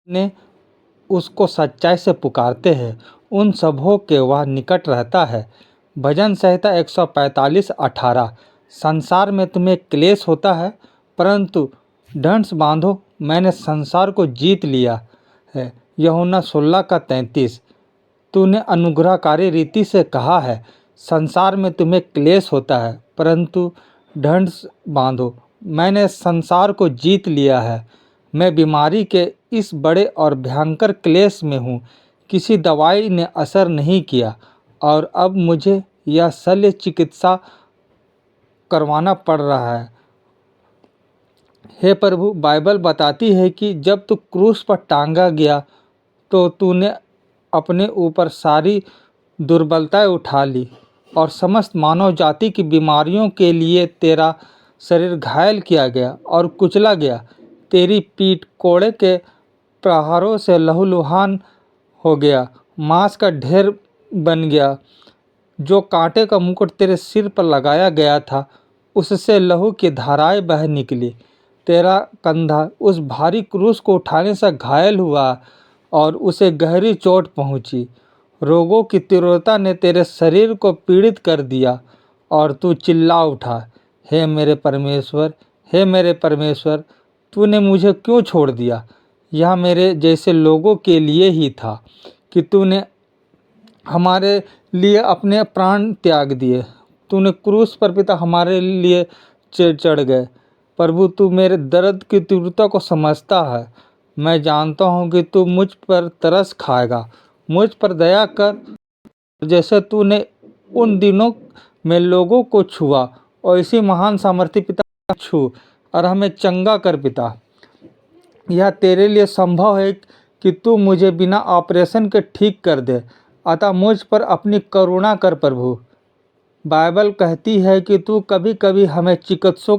ने उसको सच्चाई से पुकारते हैं उन सबों के वह निकट रहता है। भजन संहिता 145:18। संसार में तुम्हें क्लेश होता है, परंतु ढंढस बांधो, मैंने संसार को जीत लिया है। यूहन्ना 16:33। तूने अनुग्रहकारी रीति से कहा है, संसार में तुम्हें क्लेश होता है, परंतु ढंढस बांधो, मैंने संसार को जीत लिया है। मैं बीमारी के इस बड़े और भयंकर क्लेश में हूँ। किसी दवाई ने असर नहीं किया और अब मुझे यह शल्य चिकित्सा करवाना पड़ रहा है। हे प्रभु, बाइबल बताती है कि जब तू क्रूस पर टांगा गया तो तूने अपने ऊपर सारी दुर्बलताएं उठा ली और समस्त मानव जाति की बीमारियों के लिए तेरा शरीर घायल किया गया और कुचला गया। तेरी पीठ कोड़े के प्रहारों से लहूलुहान हो गया, मांस का ढेर बन गया। जो कांटे का मुकुट तेरे सिर पर लगाया गया था, उससे लहू की धाराएं बह निकली। तेरा कंधा उस भारी क्रूस को उठाने से घायल हुआ और उसे गहरी चोट पहुंची। रोगों की तीव्रता ने तेरे शरीर को पीड़ित कर दिया और तू चिल्ला उठा, हे मेरे परमेश्वर, हे मेरे परमेश्वर, तूने मुझे क्यों छोड़ दिया। यह मेरे जैसे लोगों के लिए ही था कि तूने हमारे लिए अपने प्राण त्याग दिए। तूने क्रूस पर पिता हमारे लिए चढ़ गए। प्रभु, तू मेरे दर्द की तीव्रता को समझता है। मैं जानता हूँ कि तू मुझ पर तरस खाएगा। मुझ पर दया कर, जैसे तूने उन दिनों में लोगों को छुआ, और इसी महान सामर्थी पिता छू और हमें चंगा कर पिता। यह तेरे लिए संभव है कि तू मुझे बिना ऑपरेशन के ठीक कर दे, अतः मुझ पर अपनी करुणा कर प्रभु। बाइबल कहती है कि तू कभी कभी हमें चिकित्सकों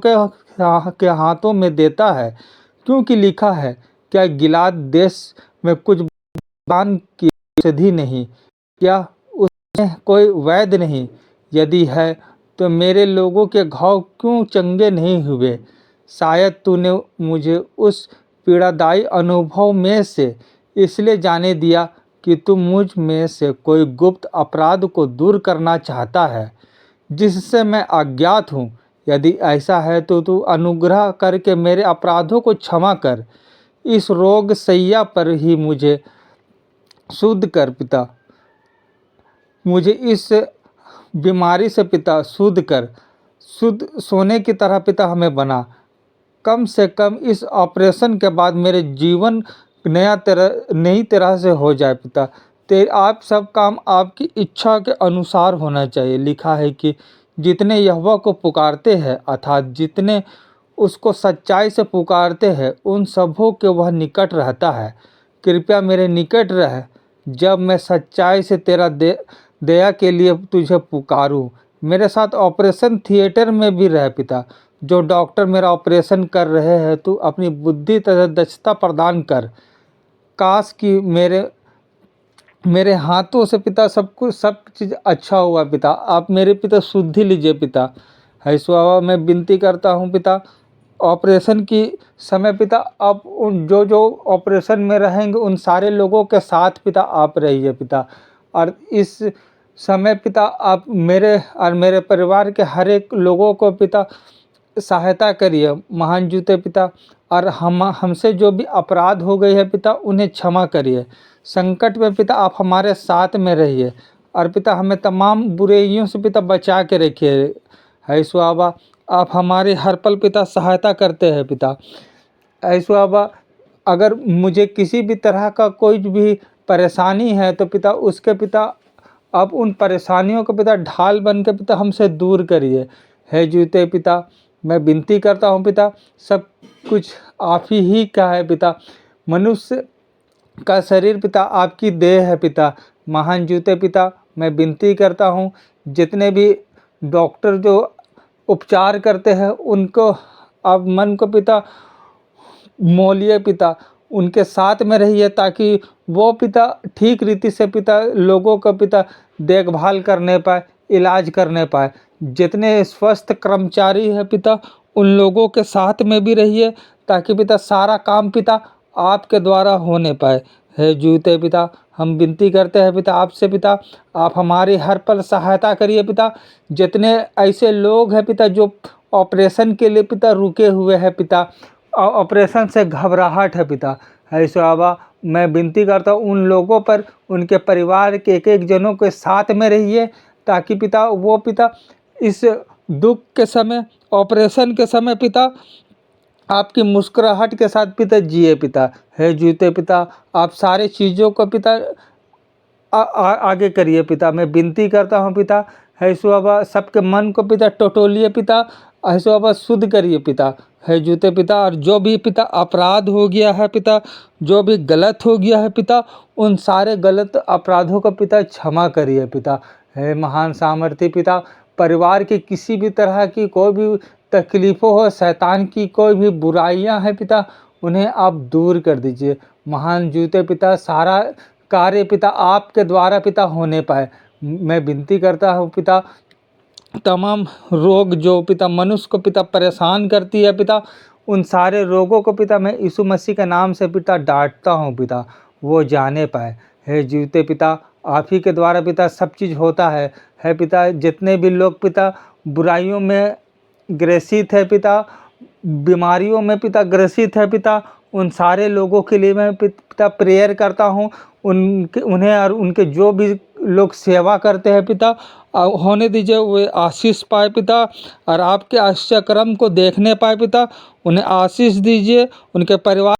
के हाथों में देता है, क्योंकि लिखा है, क्या गिलाद देश में कुछ दान की औषधि नहीं, क्या उसमें कोई वैद्य नहीं। यदि है तो मेरे लोगों के घाव क्यों चंगे नहीं हुए। शायद तूने मुझे उस पीड़ादायी अनुभव में से इसलिए जाने दिया कि तू मुझ में से कोई गुप्त अपराध को दूर करना चाहता है जिससे मैं अज्ञात हूँ। यदि ऐसा है तो तू अनुग्रह करके मेरे अपराधों को क्षमा कर। इस रोग सैया पर ही मुझे शुद्ध कर पिता। मुझे इस बीमारी से पिता शुद्ध कर। शुद्ध सोने की तरह पिता हमें बना। कम से कम इस ऑपरेशन के बाद मेरे जीवन नई तरह से हो जाए पिता। आप सब काम आपकी इच्छा के अनुसार होना चाहिए। लिखा है कि जितने यहोवा को पुकारते हैं, अर्थात जितने उसको सच्चाई से पुकारते हैं, उन सबों के वह निकट रहता है। कृपया मेरे निकट रह जब मैं सच्चाई से तेरा दया के लिए तुझे पुकारूं। मेरे साथ ऑपरेशन थिएटर में भी रह पिता। जो डॉक्टर मेरा ऑपरेशन कर रहे हैं, तू अपनी बुद्धि तथा दक्षता प्रदान कर। काश कि मेरे हाथों से पिता सब चीज़ अच्छा हुआ पिता। आप मेरे पिता शुद्धि लीजिए पिता। है स्वावा, मैं विनती करता हूँ पिता, ऑपरेशन की समय पिता आप उन जो ऑपरेशन में रहेंगे उन सारे लोगों के साथ पिता आप रहिए पिता। और इस समय पिता आप मेरे और मेरे परिवार के हर एक लोगों को पिता सहायता करिए महान जूते पिता। और हमसे जो भी अपराध हो गए हैं पिता, उन्हें क्षमा करिए। संकट में पिता आप हमारे साथ में रहिए और पिता हमें तमाम बुराइयों से पिता बचा के रखिए। है स्वाबा, आप हमारे हर पल पिता सहायता करते हैं पिता। है स्वाबा, अगर मुझे किसी भी तरह का कोई भी परेशानी है तो पिता उसके पिता आप उन परेशानियों को पिता ढाल बन के पिता हमसे दूर करिए। है जूते पिता, मैं विनती करता हूँ पिता, सब कुछ आप ही का है पिता। मनुष्य का शरीर पिता आपकी देह है पिता। महान जूते पिता, मैं विनती करता हूँ, जितने भी डॉक्टर जो उपचार करते हैं उनको आप मन को पिता मोलिए पिता, उनके साथ में रहिए ताकि वो पिता ठीक रीति से पिता लोगों का पिता देखभाल करने पाए, इलाज करने पाए। जितने स्वस्थ कर्मचारी है पिता, उन लोगों के साथ में भी रहिए ताकि पिता सारा काम पिता आपके द्वारा होने पाए। हे जीविते पिता, हम विनती करते हैं पिता आपसे पिता, आप हमारी हर पल सहायता करिए पिता। जितने ऐसे लोग हैं पिता जो ऑपरेशन के लिए पिता रुके हुए हैं पिता, ऑपरेशन से घबराहट है पिता, ऐसे बाबा मैं विनती करता हूँ उन लोगों पर, उनके परिवार के एक एक जनों के साथ में रहिए, ताकि पिता वो पिता इस दुख के समय, ऑपरेशन के समय पिता आपकी मुस्कुराहट के साथ पिता जिए पिता। हे जीते पिता, आप सारी चीज़ों को पिता आगे करिए पिता, मैं विनती करता हूँ पिता। ऐसो बाबा सबके मन को पिता टटोलिए पिता, ऐसो बाबा शुद्ध करिए पिता। है जूते पिता, और जो भी पिता अपराध हो गया है पिता, जो भी गलत हो गया है पिता, उन सारे गलत अपराधों को पिता क्षमा करिए पिता। हे महान सामर्थ्य पिता, परिवार की किसी भी तरह की कोई भी तकलीफ़ों हो, शैतान की कोई भी बुराइयां हैं पिता, उन्हें आप दूर कर दीजिए। महान जूते पिता, सारा कार्य पिता आपके द्वारा पिता होने पाए। मैं विनती करता हूँ पिता, तमाम रोग जो पिता मनुष्य को पिता परेशान करती है पिता, उन सारे रोगों को पिता मैं यीशु मसीह के नाम से पिता डांटता हूँ पिता, वो जाने पाए। हे जीवते पिता, आप ही के द्वारा पिता सब चीज़ होता है पिता। जितने भी लोग पिता बुराइयों में ग्रसित है पिता, बीमारियों में पिता ग्रसित है पिता, उन सारे लोगों के लिए मैं पिता प्रेयर करता हूँ। उन्हें और उनके जो भी लोग सेवा करते हैं पिता, होने दीजिए वे आशीष पाए पिता, और आपके आश्चर्य कर्म को देखने पाए पिता। उन्हें आशीष दीजिए, उनके परिवार